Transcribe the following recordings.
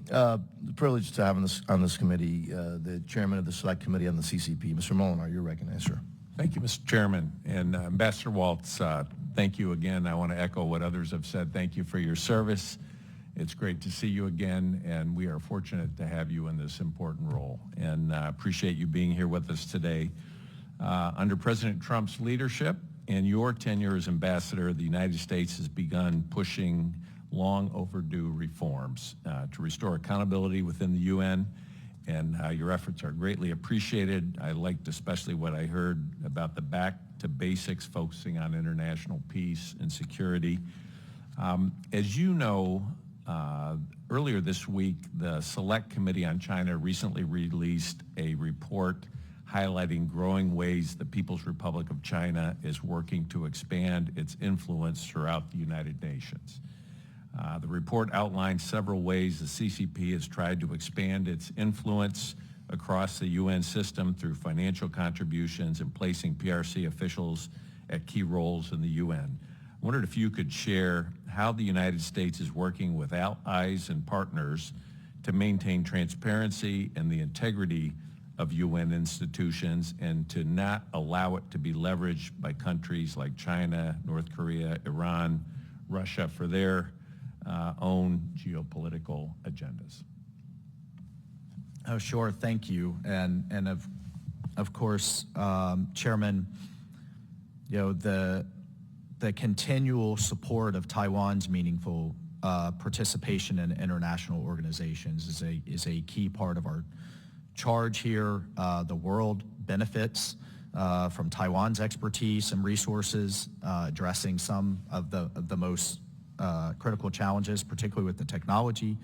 The privilege to have on this committee the chairman of the Select Committee on the CCP. Mr. Moolenaar, you're recognized, sir. Thank you, Mr. Chairman. And Ambassador Waltz, thank you again. I want to echo what others have said. Thank you for your service. It's great to see you again, and we are fortunate to have you in this important role. And appreciate you being here with us today. Under President Trump's leadership and your tenure as ambassador, the United States has begun pushing long overdue reforms to restore accountability within the UN, and your efforts are greatly appreciated. I liked especially what I heard about the back to basics, focusing on international peace and security. As you know, earlier this week, the Select Committee on China recently released a report highlighting growing ways the People's Republic of China is working to expand its influence throughout the United Nations. The report outlines several ways the CCP has tried to expand its influence across the UN system through financial contributions and placing PRC officials at key roles in the UN. I wondered if you could share how the United States is working with allies and partners to maintain transparency and the integrity of UN institutions and to not allow it to be leveraged by countries like China, North Korea, Iran, Russia for their own geopolitical agendas. Oh, sure. Thank you. And of course, Chairman, the continual support of Taiwan's meaningful participation in international organizations is a key part of our charge here. The world benefits from Taiwan's expertise and resources, addressing some of the most critical challenges, particularly with the technology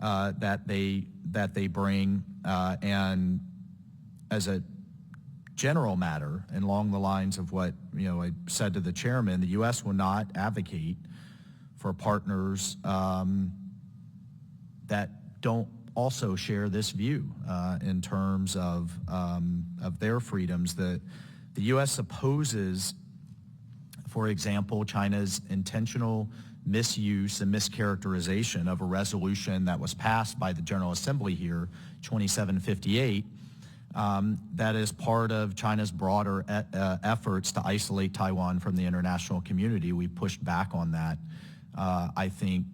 that they bring. And as a general matter, and along the lines of what I said to the chairman, the U.S. will not advocate for partners that don't also share this view in terms of their freedoms. The U.S. opposes, for example, China's intentional misuse and mischaracterization of a resolution that was passed by the General Assembly here, 2758, that is part of China's broader efforts to isolate Taiwan from the international community. We pushed back on that, I think,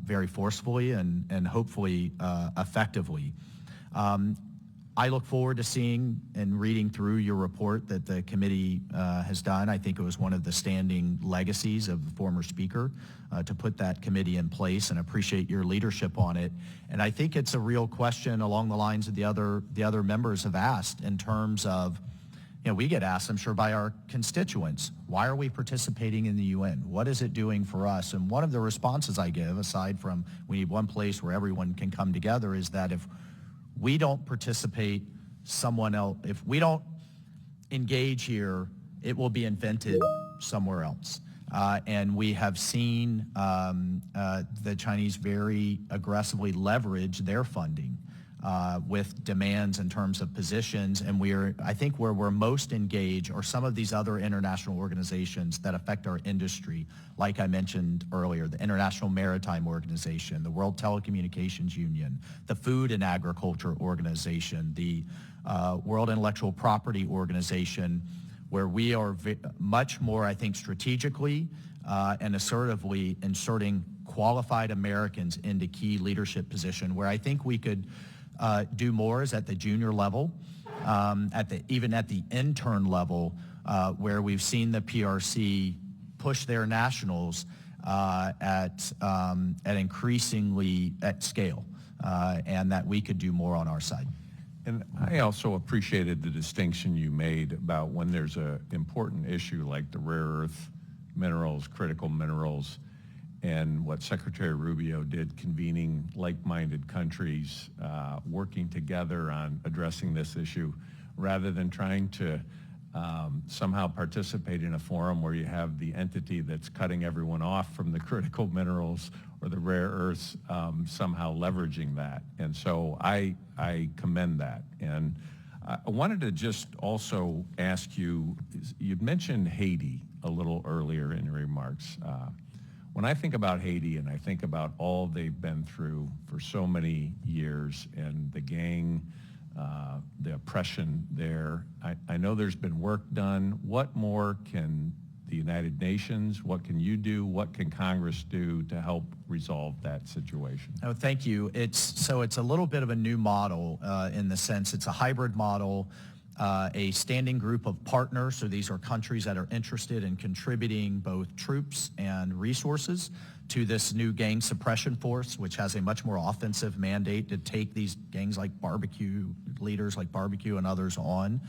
very forcefully and hopefully effectively. I look forward to seeing and reading through your report that the committee has done. I think it was one of the standing legacies of the former speaker to put that committee in place, and appreciate your leadership on it. And I think it's a real question along the lines of the other members have asked, in terms of, we get asked, I'm sure, by our constituents, why are we participating in the UN? What is it doing for us? And one of the responses I give, aside from we need one place where everyone can come together, is that if we don't participate, someone else, if we don't engage here, it will be invented somewhere else. And we have seen the Chinese very aggressively leverage their funding with demands in terms of positions. And I think where we're most engaged are some of these other international organizations that affect our industry, like I mentioned earlier, the International Maritime Organization, the World Telecommunications Union, the Food and Agriculture Organization, the World Intellectual Property Organization, where we are much more, I think, strategically and assertively inserting qualified Americans into key leadership position. Where I think we could do more is at the junior level, even at the intern level, where we've seen the PRC push their nationals at increasingly at scale, and that we could do more on our side. And I also appreciated the distinction you made about when there's an important issue like the rare earth minerals, critical minerals, and what Secretary Rubio did, convening like-minded countries working together on addressing this issue, rather than trying to somehow participate in a forum where you have the entity that's cutting everyone off from the critical minerals or the rare earths somehow leveraging that. And so I commend that. And I wanted to just also ask you, you'd mentioned Haiti a little earlier in your remarks. when I think about Haiti and I think about all they've been through for so many years and the gang, the oppression there, I know there's been work done. What more can the United Nations, what can you do, what can Congress do to help resolve that situation? Oh, thank you. It's a little bit of a new model in the sense it's a hybrid model, a standing group of partners. So these are countries that are interested in contributing both troops and resources to this new gang suppression force, which has a much more offensive mandate to take these gangs like barbecue, leaders like barbecue and others on.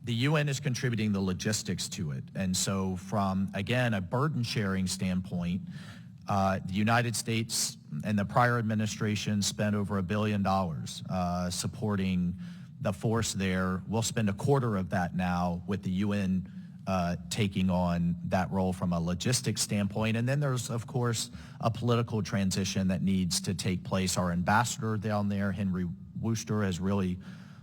The UN is contributing the logistics to it. And so from, again, a burden sharing standpoint, the United States and the prior administration spent over $1 billion supporting the force there. We'll spend a quarter of that now with the UN taking on that role from a logistics standpoint. And then there's, of course, a political transition that needs to take place. Our ambassador down there, Henry Wooster, has really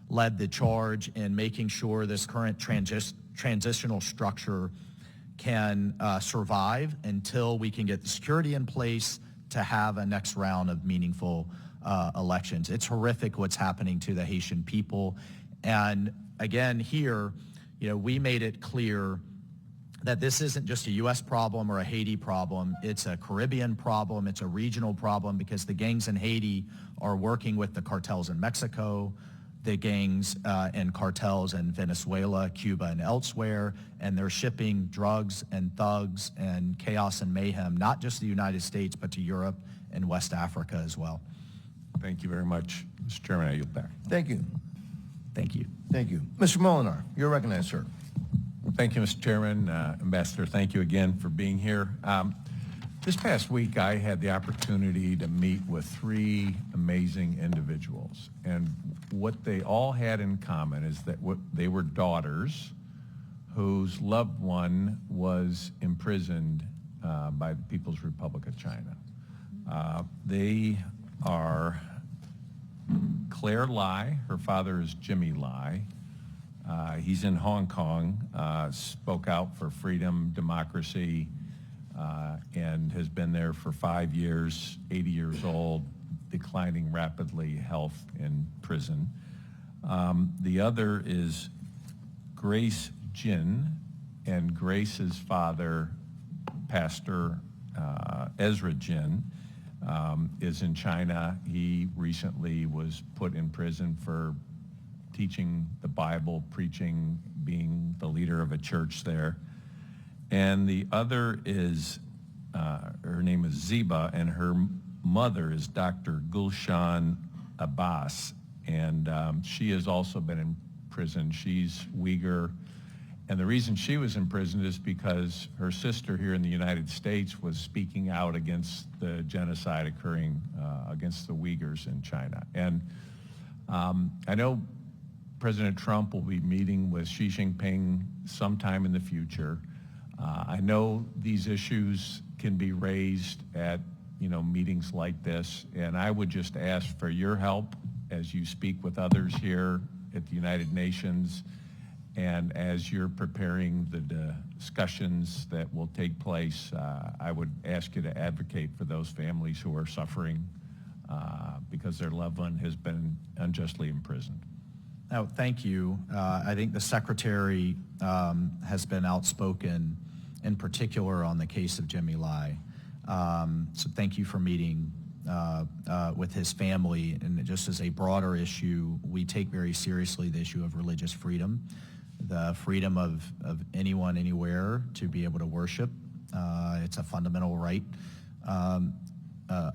led the charge in making sure this current transitional structure can survive until we can get the security in place to have a next round of meaningful elections. It's horrific what's happening to the Haitian people. And again, here, we made it clear that this isn't just a U.S. problem or a Haiti problem. It's a Caribbean problem. It's a regional problem because the gangs in Haiti are working with the cartels in Mexico, the gangs and cartels in Venezuela, Cuba, and elsewhere, and they're shipping drugs and thugs and chaos and mayhem, not just the United States, but to Europe and West Africa as well. Thank you very much. Mr. Chairman, I yield back. Thank you. Thank you. Thank you. Mr. Moolenaar, you're recognized, sir. Thank you, Mr. Chairman. Ambassador, thank you again for being here. This past week, I had the opportunity to meet with 3 amazing individuals. And what they all had in common is that they were daughters whose loved one was imprisoned by the People's Republic of China. They are Claire Lai. Her father is Jimmy Lai. He's in Hong Kong, spoke out for freedom, democracy, and has been there for 5 years, 80 years old, declining rapidly, health in prison. The other is Grace Jin, and Grace's father, Pastor Ezra Jin, is in China. He recently was put in prison for teaching the Bible, preaching, being the leader of a church there. And the other is, her name is Ziba, and her mother is Dr. Gulshan Abbas, and she has also been in prison. She's Uyghur, and the reason she was in prison is because her sister here in the United States was speaking out against the genocide occurring against the Uyghurs in China. And I know President Trump will be meeting with Xi Jinping sometime in the future. I know these issues can be raised at meetings like this, and I would just ask for your help as you speak with others here at the United Nations and as you're preparing the discussions that will take place. I would ask you to advocate for those families who are suffering because their loved one has been unjustly imprisoned. Oh, thank you. I think the Secretary has been outspoken, in particular on the case of Jimmy Lai. So thank you for meeting with his family. And just as a broader issue, we take very seriously the issue of religious freedom, the freedom of anyone, anywhere to be able to worship. It's a fundamental right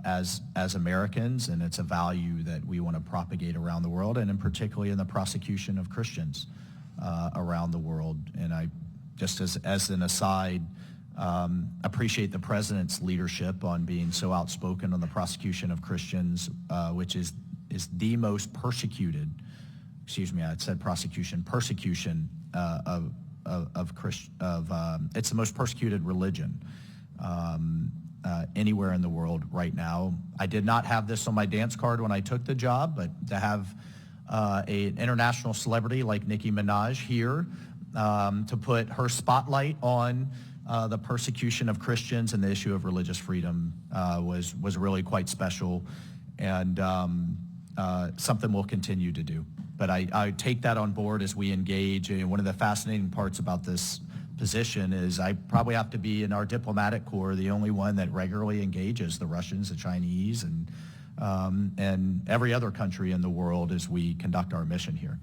as Americans, and it's a value that we want to propagate around the world, and in particularly in the prosecution of Christians around the world. And I, just as an aside, appreciate the President's leadership on being so outspoken on the prosecution of Christians, which is the most persecuted, it's the most persecuted religion anywhere in the world right now. I did not have this on my dance card when I took the job, but to have an international celebrity like Nicki Minaj here to put her spotlight on the persecution of Christians and the issue of religious freedom was really quite special, and something we'll continue to do. But I take that on board as we engage. And one of the fascinating parts about this position is I probably have to be in our diplomatic corps the only one that regularly engages the Russians, the Chinese, and every other country in the world as we conduct our mission here.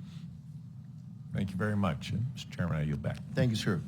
Thank you very much. Mr. Chairman, I yield back. Thank you, sir.